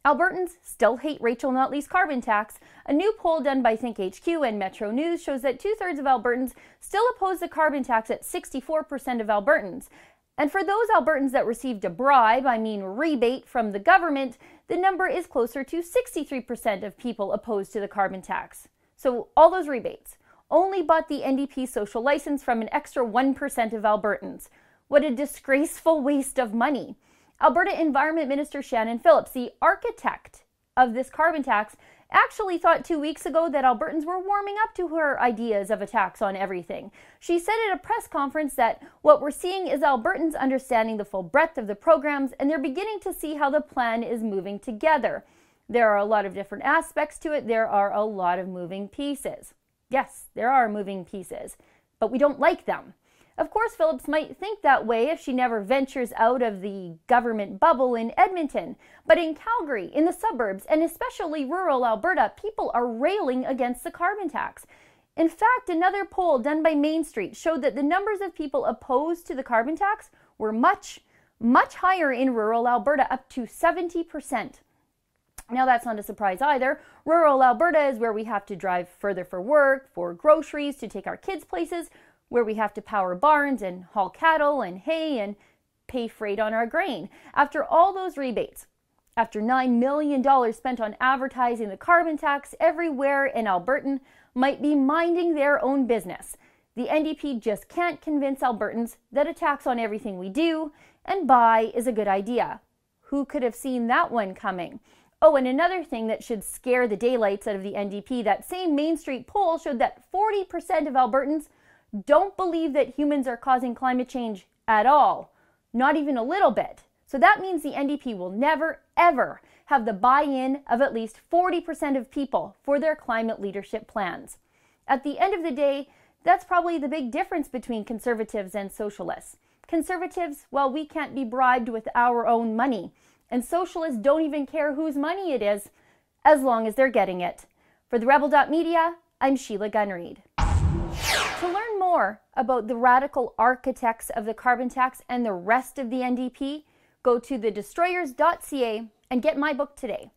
Albertans still hate Rachel Notley's carbon tax. A new poll done by ThinkHQ and Metro News shows that 2/3 of Albertans still oppose the carbon tax at 64% of Albertans. And for those Albertans that received a bribe, I mean rebate from the government, the number is closer to 63% of people opposed to the carbon tax. So all those rebates only bought the NDP social license from an extra 1% of Albertans. What a disgraceful waste of money. Alberta Environment Minister Shannon Phillips, the architect of this carbon tax, actually thought 2 weeks ago that Albertans were warming up to her ideas of a tax on everything. She said at a press conference that what we're seeing is Albertans understanding the full breadth of the programs, and they're beginning to see how the plan is moving together. There are a lot of different aspects to it. There are a lot of moving pieces. Yes, there are moving pieces, but we don't like them. Of course, Phillips might think that way if she never ventures out of the government bubble in Edmonton. But in Calgary, in the suburbs, and especially rural Alberta, people are railing against the carbon tax. In fact, another poll done by Main Street showed that the numbers of people opposed to the carbon tax were much higher in rural Alberta, up to 70%. Now, that's not a surprise either. Rural Alberta is where we have to drive further for work, for groceries, to take our kids places, where we have to power barns and haul cattle and hay and pay freight on our grain. After all those rebates, after $9 million spent on advertising the carbon tax, everywhere an Albertan might be minding their own business. The NDP just can't convince Albertans that a tax on everything we do and buy is a good idea. Who could have seen that one coming? Oh, and another thing that should scare the daylights out of the NDP, that same Main Street poll showed that 40% of Albertans don't believe that humans are causing climate change at all, not even a little bit. So that means the NDP will never, ever have the buy-in of at least 40% of people for their climate leadership plans. At the end of the day, that's probably the big difference between conservatives and socialists. Conservatives, well, we can't be bribed with our own money, and socialists don't even care whose money it is, as long as they're getting it. For the Rebel.media, I'm Sheila Gunn Reid. To learn more about the radical architects of the carbon tax and the rest of the NDP, go to thedestroyers.ca and get my book today.